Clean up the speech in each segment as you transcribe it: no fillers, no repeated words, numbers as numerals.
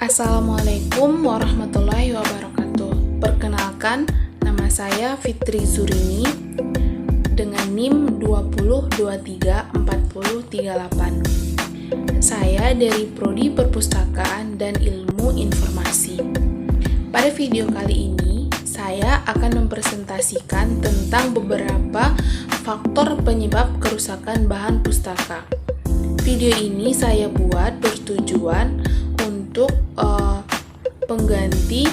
Assalamualaikum warahmatullahi wabarakatuh. Perkenalkan, nama saya Fitri Zurini dengan NIM 20234038. Saya dari Prodi Perpustakaan dan Ilmu Informasi. Pada video kali ini, saya akan mempresentasikan tentang beberapa faktor penyebab kerusakan bahan pustaka. Video ini saya buat bertujuan untuk pengganti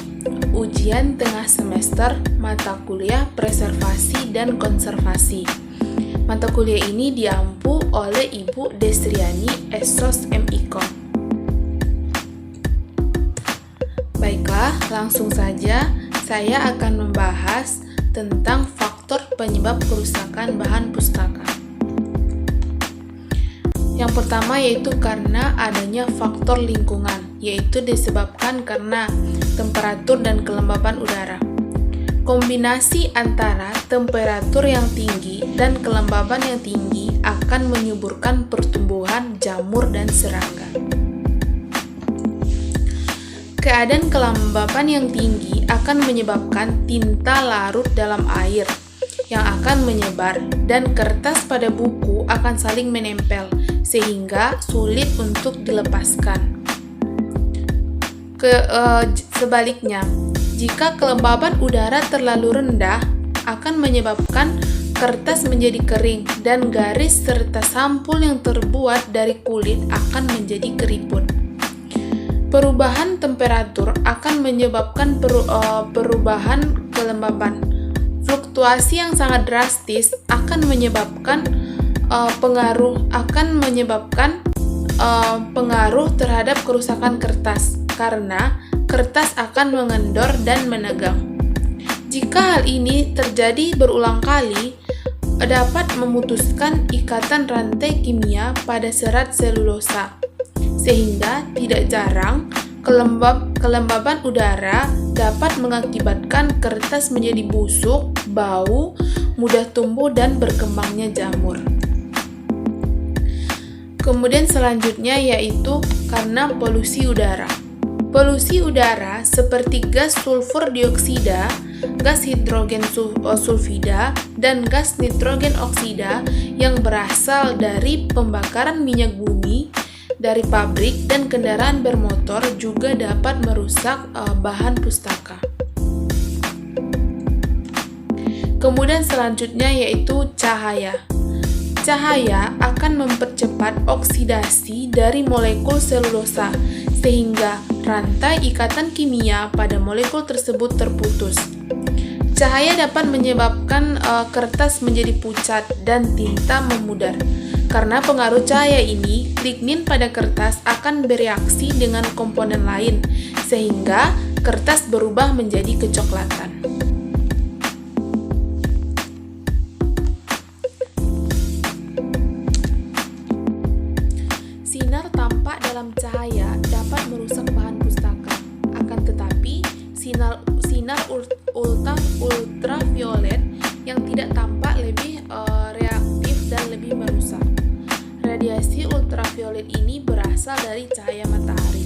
ujian tengah semester mata kuliah preservasi dan konservasi. Mata kuliah ini diampu oleh Ibu Destriani Esos MIKOM. Baiklah, langsung saja saya akan membahas tentang faktor penyebab kerusakan bahan pustaka. Yang pertama yaitu karena adanya faktor lingkungan, yaitu disebabkan karena temperatur dan kelembapan udara. Kombinasi antara temperatur yang tinggi dan kelembapan yang tinggi akan menyuburkan pertumbuhan jamur dan serangga. Keadaan kelembapan yang tinggi akan menyebabkan tinta larut dalam air yang akan menyebar dan kertas pada buku akan saling menempel sehingga sulit untuk dilepaskan. Sebaliknya, jika kelembapan udara terlalu rendah akan menyebabkan kertas menjadi kering dan garis serta sampul yang terbuat dari kulit akan menjadi keriput. Perubahan temperatur akan menyebabkan perubahan kelembapan. Fluktuasi yang sangat drastis akan menyebabkan pengaruh terhadap kerusakan kertas karena kertas akan mengendor dan menegang. Jika hal ini terjadi berulang kali, dapat memutuskan ikatan rantai kimia pada serat selulosa, sehingga tidak jarang kelembaban udara dapat mengakibatkan kertas menjadi busuk, bau, mudah tumbuh dan berkembangnya jamur. Kemudian selanjutnya yaitu karena polusi udara. Polusi udara seperti gas sulfur dioksida, gas hidrogen sulfida, dan gas nitrogen oksida yang berasal dari pembakaran minyak bumi dari pabrik dan kendaraan bermotor juga dapat merusak bahan pustaka. Kemudian selanjutnya yaitu cahaya. Cahaya akan mempercepat oksidasi dari molekul selulosa sehingga rantai ikatan kimia pada molekul tersebut terputus. Cahaya dapat menyebabkan kertas menjadi pucat dan tinta memudar. Karena pengaruh cahaya ini, lignin pada kertas akan bereaksi dengan komponen lain sehingga kertas berubah menjadi kecoklatan. Sinar tampak dalam cahaya dapat merusak bahan pustaka. Akan tetapi, sinar ultraviolet yang tidak tampak lebih reaktif dan lebih merusak. Radiasi ultraviolet ini berasal dari cahaya matahari.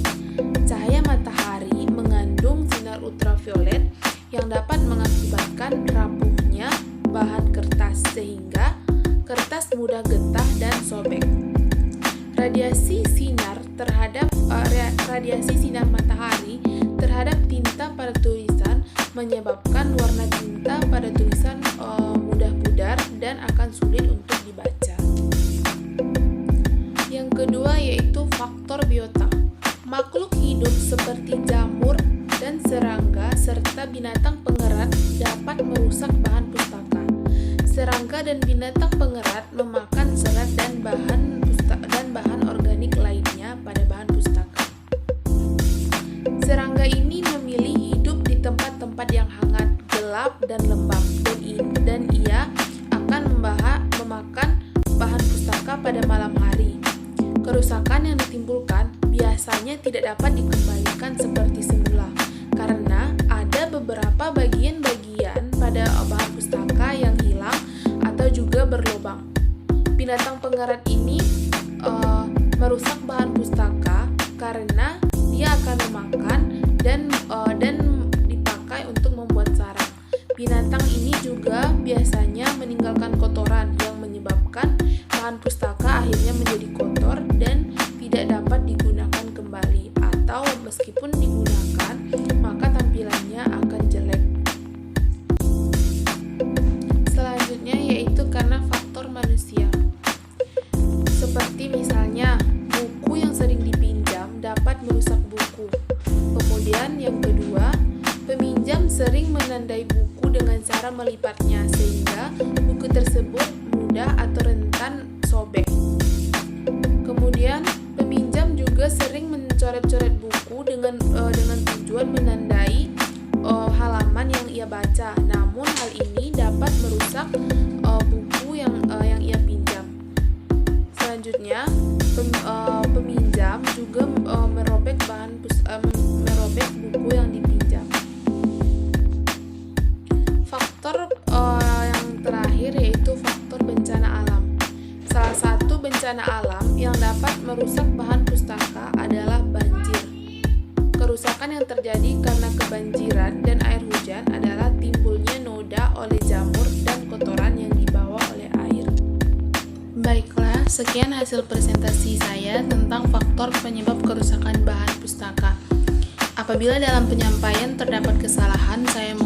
Cahaya matahari mengandung sinar ultraviolet yang dapat mengakibatkan rapuhnya bahan kertas sehingga kertas mudah getah dan sobek. Radiasi sinar matahari terhadap tinta pada tulisan menyebabkan warna tinta pada tulisan mudah pudar dan akan sulit untuk dibaca. Yang kedua yaitu faktor biota. Makhluk hidup seperti jamur dan serangga serta binatang pengerat dapat merusak bahan pustaka. Serangga dan binatang pengerat memakan serat dan bahan organik lainnya pada bahan pustaka. Serangga ini memilih hidup di tempat-tempat yang hangat, gelap, dan lembab, dan ia akan memakan bahan pustaka pada malam hari. Kerusakan yang ditimbulkan biasanya tidak dapat dikembalikan seperti semula karena ada beberapa bagian-bagian pada bahan pustaka yang hilang atau juga berlubang. Binatang pengerat ini merusak bahan pustaka karena dia akan memakan dan dipakai untuk membuat sarang. Binatang ini juga biasanya meninggalkan kotoran yang menyebabkan bahan pustaka akhirnya menjadi kotor dan tidak dapat digunakan kembali, atau meskipun digunakan maka tampilannya akan jelek. Selanjutnya yaitu karena faktor manusia. Seperti misalnya buku yang sering dipinjam dapat merusak buku. Kemudian yang kedua, peminjam sering menandai buku dengan cara melipatnya sehingga buku tersebut mudah atau rentan sobek. Kemudian peminjam juga sering mencoret-coret buku dengan tujuan menandai halaman yang ia baca. Namun hal ini dapat merusak buku yang ia pinjam. Selanjutnya, peminjam juga merobek buku yang dipinjam. Faktor yang terakhir yaitu faktor bencana alam. Salah satu bencana alam yang dapat merusak bahan pustaka adalah banjir. Kerusakan yang terjadi karena kebanjiran dan air hujan adalah timbulnya noda oleh jamur dan kotoran yang dibawa oleh air. Baiklah, sekian hasil presentasi saya tentang faktor penyebab kerusakan bahan pustaka. Apabila dalam penyampaian terdapat kesalahan, saya